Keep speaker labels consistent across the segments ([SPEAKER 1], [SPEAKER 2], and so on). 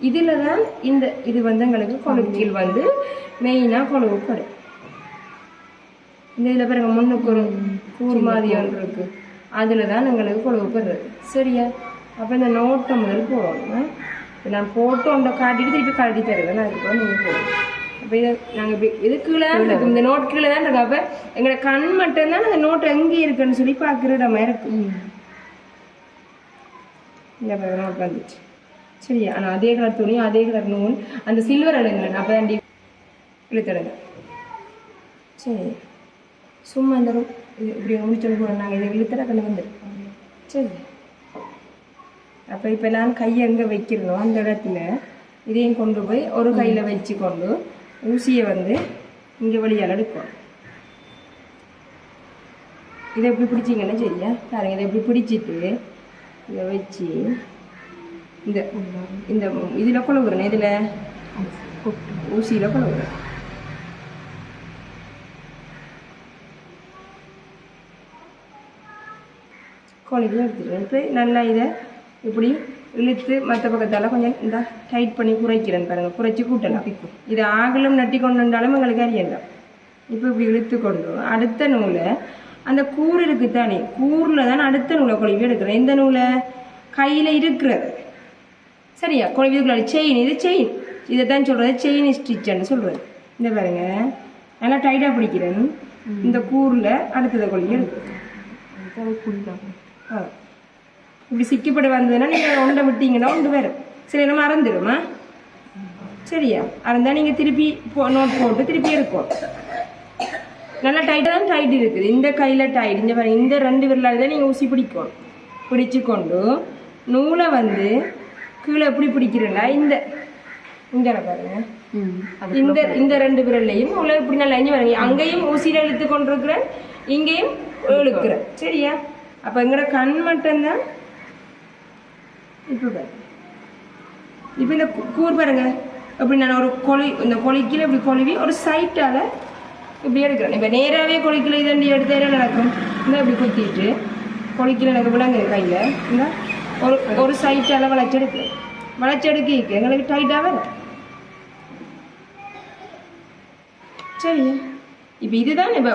[SPEAKER 1] இதில் தான் இது வந்து எங்களுக்கு கொழுக்கில் வந்து மெயினாக கொழுவுப்படும். இந்த இதில் பாருங்க முன்னுக்கு ஒரு கூர் மாதிரி ஒன்று இருக்கு, அதில் தான் எங்களுக்கு கொழுவுப்படுறது. சரியா? அப்போ இந்த நோட்டை முதல் போடணும். இப்போ நான் போட்டு ஒன்றை காட்டிட்டு திருப்பி காட்டி தருவேன். அதுக்கப்புறம் நீங்கள் போடணும். அப்போ இதை நாங்கள் இப்படி இது கீழே தான் இருக்கும், இந்த நோட் கீழே தான் இருக்கு. அப்போ எங்களோட கண் மட்டும்தான் அந்த நோட்டு எங்கே இருக்குன்னு சொல்லி பார்க்குற இடமா இருக்கு. இந்த நோட் வந்துச்சு. சரியா? ஆனால் அதே கலர் துணியும் அதே கலர் நூல் அந்த சில்வர் எடுங்க. அப்போ தான் இழுத்தடுங்க. சரி, சும்மா இந்த இது இப்படி முடிச்சோன்னு போகிறோம். நாங்கள் இதை இழுத்துற கண்ணு வந்துருக்கோம். சரி, அப்போ இப்போ நான் கையை எங்கே வைக்கிறனோ அந்த இடத்துல இதையும் கொண்டு போய் ஒரு கையில் வச்சு கொண்டு ஊசியை வந்து இங்கே வழியால் எடுக்கணும். இதை எப்படி பிடிச்சிங்கன்னா சரியா பாருங்க. இதை எப்படி பிடிச்சிட்டு இதை வச்சு இந்த இந்த இதில் கொழுவுறேன், இதில் ஊசியில் கொழுவுறேன். கொழுவி எடுத்துக்கிறேன். இப்போ நல்லா இதை இப்படி இழுத்து மற்ற பக்கத்தால் கொஞ்சம் இந்த டைட் பண்ணி குறைக்கிறேன் பாருங்கள். குறைச்சி கூட்டலாம். இது ஆகலும் நட்டி கொண்டு வந்தாலும் எங்களுக்கு அறியலாம். இப்போ இப்படி இழுத்து கொண்டு அடுத்த நூலை அந்த கூறு இருக்குது தானே, கூரில் தான் அடுத்த நூலை கொழுவி எடுக்கிறேன். இந்த நூலை கையில் இருக்கிறது. சரியா? கொழுவிக்குள்ள செயின், இது செயின், இதை தான் சொல்கிறது செயின் ஸ்டிச்சுன்னு சொல்கிறது. இந்த பாருங்க நல்லா டைட்டாக பிடிக்கிறேன். இந்த கூரில் அடுத்ததை கொழுவி எடுக்கிறேன். இப்படி சிக்கப்பட வந்ததுன்னா நீங்கள் ஒன்றை விட்டீங்கன்னா ஒன்று வரும். சரி, நம்ம அறந்துடுமா? சரியா? அறந்தால் நீங்கள் திருப்பி நோட் போட்டு திருப்பி எடுக்கும். நல்லா டைட்டாக தான் டைட் இருக்குது. இந்த கையில் டைட், இந்த பாருங்க இந்த ரெண்டு விரலால் தான் நீங்கள் ஊசி பிடிக்கும். பிடிச்சு கொண்டு நூலை வந்து கீழே எப்படி பிடிக்கிறேன்னா இங்கே பாருங்க இந்த ரெண்டு விரல்லையும் நூலை இப்படி நல்லா இங்கே பாருங்க. அங்கேயும் ஊசியில் இழுத்து கொண்டிருக்கிறேன், இங்கேயும் இழுக்கிறேன். சரியா? அப்போ எங்களோட கண் மட்டும்தான். இப்போ பாருங்க, இப்போ இந்த கூர் பாருங்க அப்படி நான் ஒரு இந்த கொலிக்கில் இப்படி கொழுவி ஒரு சைட்டால் இப்படி எடுக்கிறேன். இப்போ நேராகவே கொலிக்கில் இதண்டி எடுத்து என்ன நடக்கும்? இந்த இப்படி குத்திட்டு கொலிக்கில் எனக்கு விளங்குது கையில். இந்த ஒரு சைட்டால் வளைச்செடுக்கிறேன். வளைச்செடுக்க எங்களுக்கு டைட்டாக வரும். சரியா? இப்போ இதுதான் இப்போ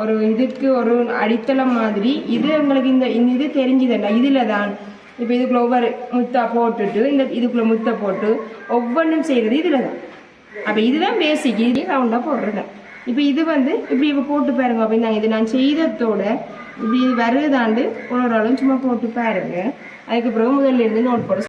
[SPEAKER 1] ஒரு இதுக்கு ஒரு அடித்தளம் மாதிரி இது எங்களுக்கு இந்த இது தெரிஞ்சுதண்டா. இதில் தான் இப்போ இதுக்குள்ள ஒவ்வொரு முத்தா போட்டுட்டு இதுக்குள்ள முத்தை போட்டு ஒவ்வொன்றும் செய்கிறது இதில் தான். அப்போ இதுதான் பேசிக், இது ரவுண்டாக போடுறேன். இப்போ இது வந்து இப்படி இப்போ போட்டு பாருங்க. அப்படின்னு இது நான் செய்ததோட இப்படி இது வருதாண்டு ஒரு ஆளும் சும்மா போட்டு பாருங்க. அதுக்கு பிறகு முதல்ல இருந்து நோட் போட